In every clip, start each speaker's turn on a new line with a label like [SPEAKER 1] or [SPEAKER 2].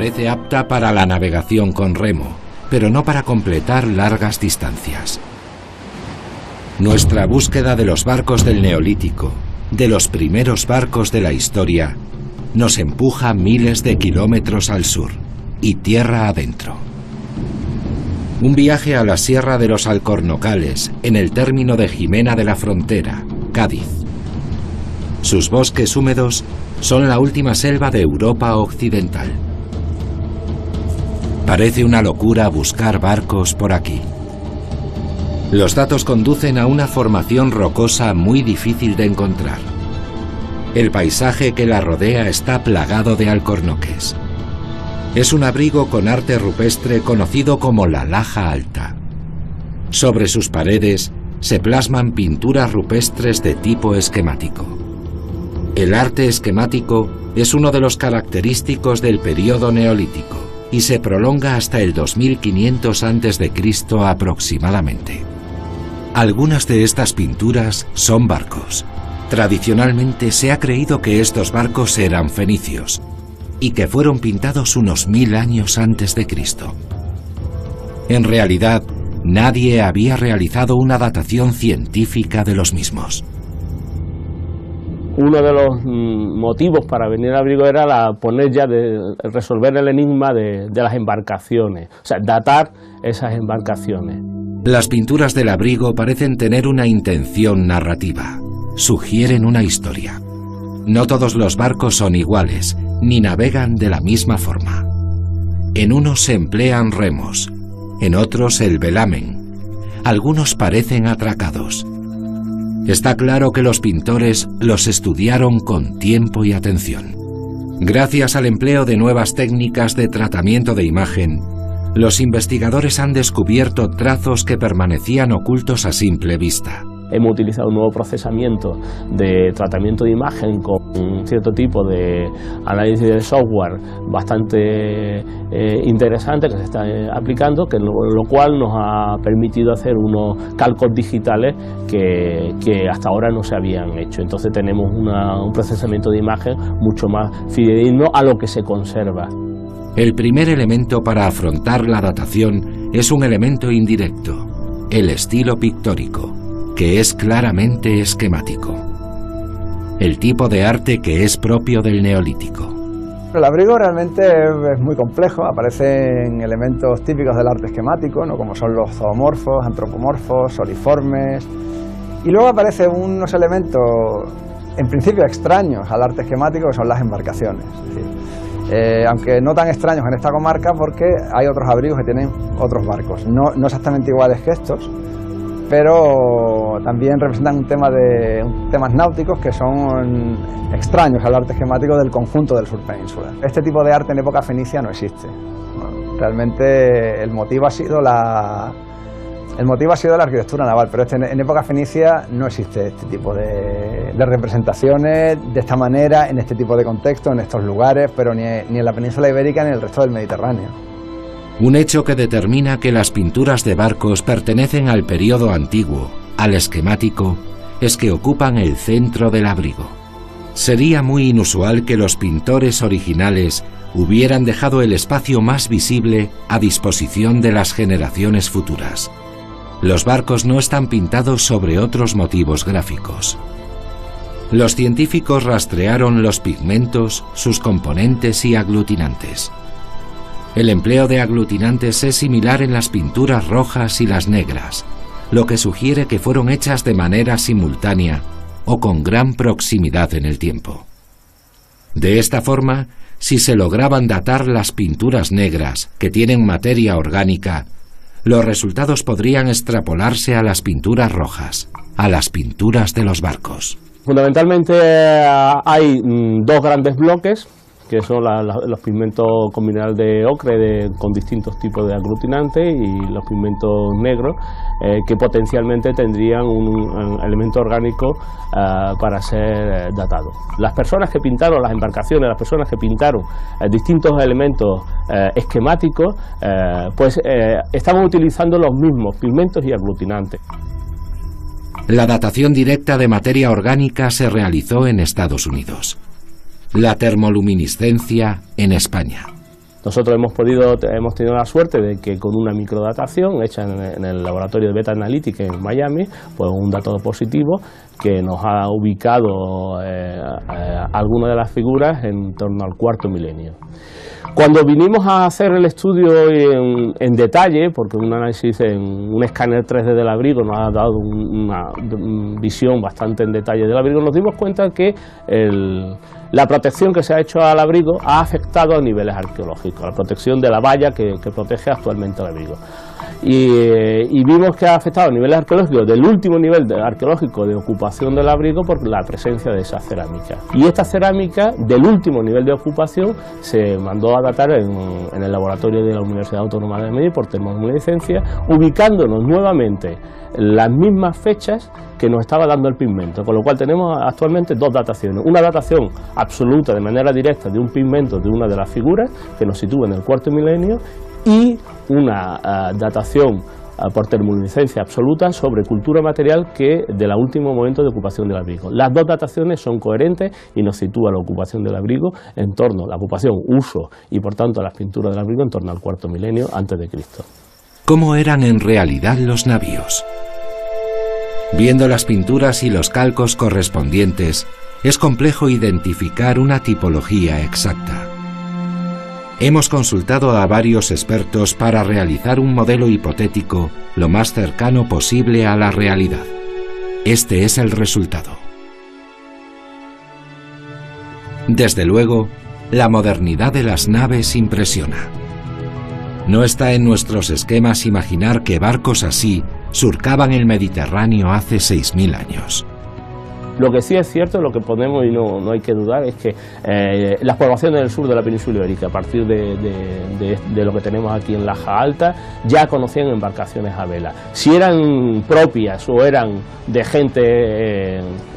[SPEAKER 1] parece apta para la navegación con remo, pero no para completar largas distancias. Nuestra búsqueda de los barcos del Neolítico, de los primeros barcos de la historia, nos empuja miles de kilómetros al sur y tierra adentro. Un viaje a la Sierra de los Alcornocales, en el término de Jimena de la Frontera, Cádiz. Sus bosques húmedos son la última selva de Europa occidental. Parece una locura buscar barcos por aquí. Los datos conducen a una formación rocosa muy difícil de encontrar. El paisaje que la rodea está plagado de alcornoques. Es un abrigo con arte rupestre conocido como la Laja Alta. Sobre sus paredes se plasman pinturas rupestres de tipo esquemático. El arte esquemático es uno de los característicos del período neolítico y se prolonga hasta el 2500 a.C. aproximadamente. Algunas de estas pinturas son barcos. Tradicionalmente se ha creído que estos barcos eran fenicios y que fueron pintados unos 1000 años antes de Cristo. En realidad, nadie había realizado una datación científica de los mismos.
[SPEAKER 2] Uno de los motivos para venir al abrigo era resolver el enigma de las embarcaciones, o sea, datar esas embarcaciones.
[SPEAKER 1] Las pinturas del abrigo parecen tener una intención narrativa, sugieren una historia. No todos los barcos son iguales, ni navegan de la misma forma. En unos se emplean remos, en otros el velamen. Algunos parecen atracados. Está claro que los pintores los estudiaron con tiempo y atención. Gracias al empleo de nuevas técnicas de tratamiento de imagen, los investigadores han descubierto trazos que permanecían ocultos a simple vista.
[SPEAKER 2] Hemos utilizado un nuevo procesamiento de tratamiento de imagen con un cierto tipo de análisis de software bastante interesante que se está aplicando, lo cual nos ha permitido hacer unos cálculos digitales que hasta ahora no se habían hecho. Entonces tenemos un procesamiento de imagen mucho más fidedigno a lo que se conserva.
[SPEAKER 1] El primer elemento para afrontar la datación es un elemento indirecto, el estilo pictórico, que es claramente esquemático. El tipo de arte que es propio del Neolítico.
[SPEAKER 3] El abrigo realmente es muy complejo, aparecen elementos típicos del arte esquemático, ¿no? Como son los zoomorfos, antropomorfos, soliformes, y luego aparecen unos elementos en principio extraños al arte esquemático, que son las embarcaciones. Es decir, aunque no tan extraños en esta comarca, porque hay otros abrigos que tienen otros barcos, no exactamente iguales que estos, pero también representan temas náuticos que son extraños al arte esquemático del conjunto del sur peninsular. Este tipo de arte en época fenicia no existe. Realmente el motivo ha sido la arquitectura naval, pero en época fenicia no existe este tipo de representaciones de esta manera, en este tipo de contexto, en estos lugares, pero ni en la península ibérica ni en el resto del Mediterráneo.
[SPEAKER 1] Un hecho que determina que las pinturas de barcos pertenecen al período antiguo, al esquemático, es que ocupan el centro del abrigo. Sería muy inusual que los pintores originales hubieran dejado el espacio más visible a disposición de las generaciones futuras. Los barcos no están pintados sobre otros motivos gráficos. Los científicos rastrearon los pigmentos, sus componentes y aglutinantes. El empleo de aglutinantes es similar en las pinturas rojas y las negras, lo que sugiere que fueron hechas de manera simultánea o con gran proximidad en el tiempo. De esta forma, si se lograban datar las pinturas negras, que tienen materia orgánica, los resultados podrían extrapolarse a las pinturas rojas, a las pinturas de los barcos.
[SPEAKER 2] Fundamentalmente hay dos grandes bloques, que son los pigmentos con mineral de ocre con distintos tipos de aglutinantes, y los pigmentos negros que potencialmente tendrían un elemento orgánico para ser datado. Las personas que pintaron las embarcaciones, las personas que pintaron distintos elementos esquemáticos, estaban utilizando los mismos pigmentos y aglutinantes.
[SPEAKER 1] La datación directa de materia orgánica se realizó en Estados Unidos. La termoluminiscencia en España.
[SPEAKER 2] Nosotros hemos tenido la suerte de que con una microdatación hecha en el laboratorio de Beta Analytics en Miami, pues un dato positivo que nos ha ubicado algunas de las figuras en torno al cuarto milenio. Cuando vinimos a hacer el estudio en detalle, porque un análisis en un escáner 3D del abrigo nos ha dado una visión bastante en detalle del abrigo, nos dimos cuenta que la protección que se ha hecho al abrigo ha afectado a niveles arqueológicos, la protección de la valla que protege actualmente el abrigo. Y vimos que ha afectado a niveles arqueológicos del último nivel arqueológico de ocupación del abrigo por la presencia de esa cerámica. Y esta cerámica del último nivel de ocupación se mandó a datar en el laboratorio de la Universidad Autónoma de Madrid por termoluminiscencia, ubicándonos nuevamente las mismas fechas que nos estaba dando el pigmento, con lo cual tenemos actualmente dos dataciones, una datación absoluta de manera directa de un pigmento de una de las figuras que nos sitúa en el cuarto milenio y una datación por termoluminiscencia absoluta sobre cultura material que del último momento de ocupación del abrigo. Las dos dataciones son coherentes y nos sitúa la ocupación del abrigo en torno a la ocupación, uso y por tanto las pinturas del abrigo en torno al cuarto milenio antes de Cristo.
[SPEAKER 1] ¿Cómo eran en realidad los navíos? Viendo las pinturas y los calcos correspondientes, es complejo identificar una tipología exacta. Hemos consultado a varios expertos para realizar un modelo hipotético lo más cercano posible a la realidad. Este es el resultado. Desde luego, la modernidad de las naves impresiona. No está en nuestros esquemas imaginar que barcos así surcaban el Mediterráneo hace 6.000 años.
[SPEAKER 2] Lo que sí es cierto, lo que ponemos y no hay que dudar, es que las poblaciones del sur de la península ibérica, a partir de lo que tenemos aquí en Laja Alta, ya conocían embarcaciones a vela. Si eran propias o eran de gente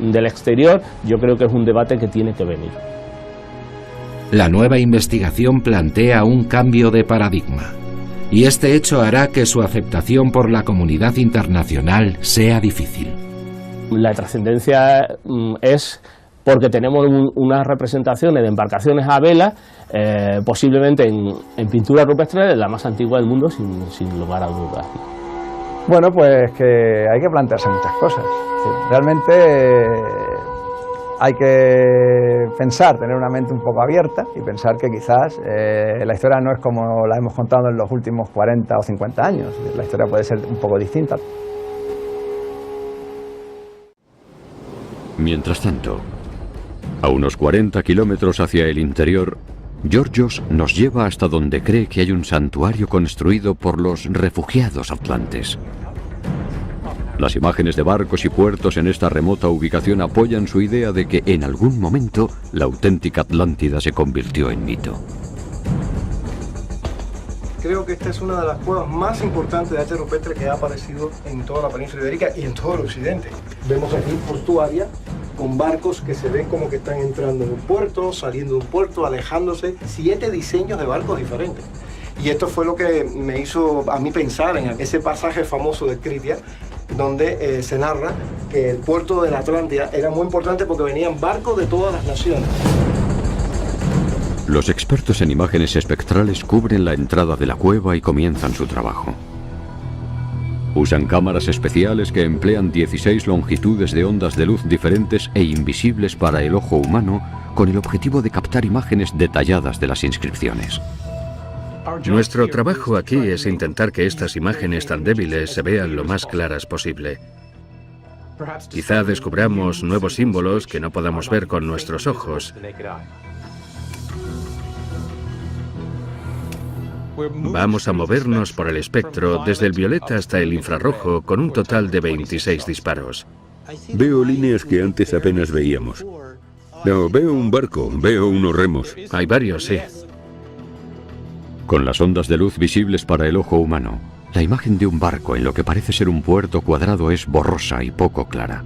[SPEAKER 2] del exterior, yo creo que es un debate que tiene que venir.
[SPEAKER 1] La nueva investigación plantea un cambio de paradigma, y este hecho hará que su aceptación por la comunidad internacional sea difícil.
[SPEAKER 2] La trascendencia es porque tenemos unas representaciones de embarcaciones a vela, posiblemente en pintura rupestre, la más antigua del mundo, sin lugar a dudas.
[SPEAKER 3] Bueno, pues que hay que plantearse muchas cosas. Realmente hay que pensar, tener una mente un poco abierta y pensar que quizás la historia no es como la hemos contado en los últimos 40 o 50 años. La historia puede ser un poco distinta.
[SPEAKER 4] Mientras tanto, a unos 40 kilómetros hacia el interior, Georgios nos lleva hasta donde cree que hay un santuario construido por los refugiados atlantes. Las imágenes de barcos y puertos en esta remota ubicación apoyan su idea de que en algún momento la auténtica Atlántida se convirtió en mito.
[SPEAKER 5] Creo que esta es una de las cuevas más importantes de arte rupestre que ha aparecido en toda la península ibérica y en todo el occidente. Vemos aquí portuaria con barcos que se ven como que están entrando en un puerto, saliendo de un puerto, alejándose. 7 diseños de barcos diferentes. Y esto fue lo que me hizo a mí pensar en ese pasaje famoso de Kritia, donde se narra que el puerto de la Atlántida era muy importante porque venían barcos de todas las naciones.
[SPEAKER 4] Los expertos en imágenes espectrales cubren la entrada de la cueva y comienzan su trabajo. Usan cámaras especiales que emplean 16 longitudes de ondas de luz diferentes e invisibles para el ojo humano, con el objetivo de captar imágenes detalladas de las inscripciones.
[SPEAKER 6] Nuestro trabajo aquí es intentar que estas imágenes tan débiles se vean lo más claras posible. Quizá descubramos nuevos símbolos que no podamos ver con nuestros ojos. Vamos a movernos por el espectro desde el violeta hasta el infrarrojo con un total de 26 disparos.
[SPEAKER 7] Veo líneas que antes apenas veíamos. No, veo un barco, veo unos remos.
[SPEAKER 6] Hay varios, sí.
[SPEAKER 4] Con las ondas de luz visibles para el ojo humano, la imagen de un barco en lo que parece ser un puerto cuadrado es borrosa y poco clara.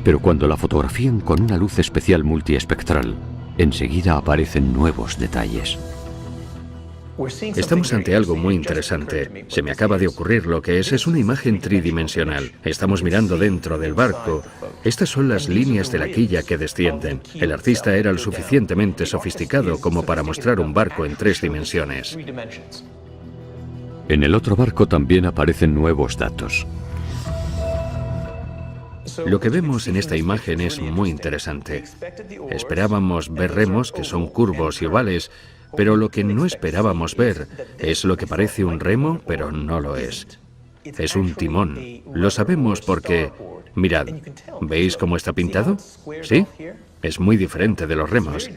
[SPEAKER 4] Pero cuando la fotografían con una luz especial multiespectral, enseguida aparecen nuevos detalles.
[SPEAKER 6] Estamos ante algo muy interesante. Se me acaba de ocurrir lo que es una imagen tridimensional. Estamos mirando dentro del barco. Estas son las líneas de la quilla que descienden. El artista era lo suficientemente sofisticado como para mostrar un barco en 3 dimensiones.
[SPEAKER 4] En el otro barco también aparecen nuevos datos.
[SPEAKER 6] Lo que vemos en esta imagen es muy interesante. Esperábamos ver remos que son curvos y ovales, pero lo que no esperábamos ver es lo que parece un remo, pero no lo es. Es un timón. Lo sabemos porque, mirad, ¿veis cómo está pintado? ¿Sí? Es muy diferente de los remos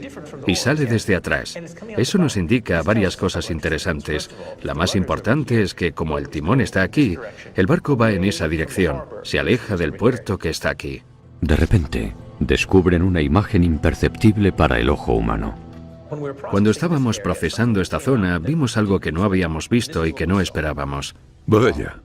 [SPEAKER 6] y sale desde atrás. Eso nos indica varias cosas interesantes. La más importante es que como el timón está aquí, el barco va en esa dirección, se aleja del puerto que está aquí.
[SPEAKER 4] De repente, descubren una imagen imperceptible para el ojo humano.
[SPEAKER 6] Cuando estábamos procesando esta zona, vimos algo que no habíamos visto y que no esperábamos.
[SPEAKER 7] Vaya.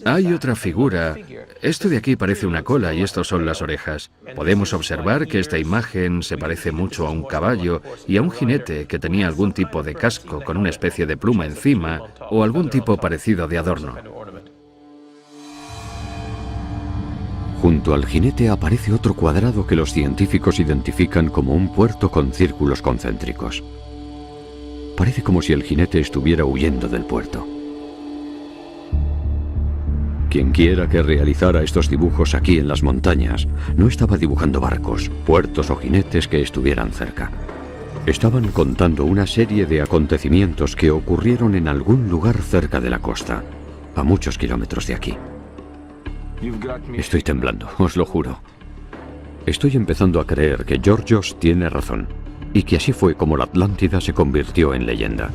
[SPEAKER 6] Hay otra figura. Esto de aquí parece una cola y estos son las orejas. Podemos observar que esta imagen se parece mucho a un caballo y a un jinete que tenía algún tipo de casco con una especie de pluma encima o algún tipo parecido de adorno.
[SPEAKER 4] Junto al jinete aparece otro cuadrado que los científicos identifican como un puerto con círculos concéntricos. Parece como si el jinete estuviera huyendo del puerto. Quien quiera que realizara estos dibujos aquí en las montañas no estaba dibujando barcos, puertos o jinetes que estuvieran cerca. Estaban contando una serie de acontecimientos que ocurrieron en algún lugar cerca de la costa, a muchos kilómetros de aquí. Estoy temblando, os lo juro. Estoy empezando a creer que Georgios tiene razón y que así fue como la Atlántida se convirtió en leyenda.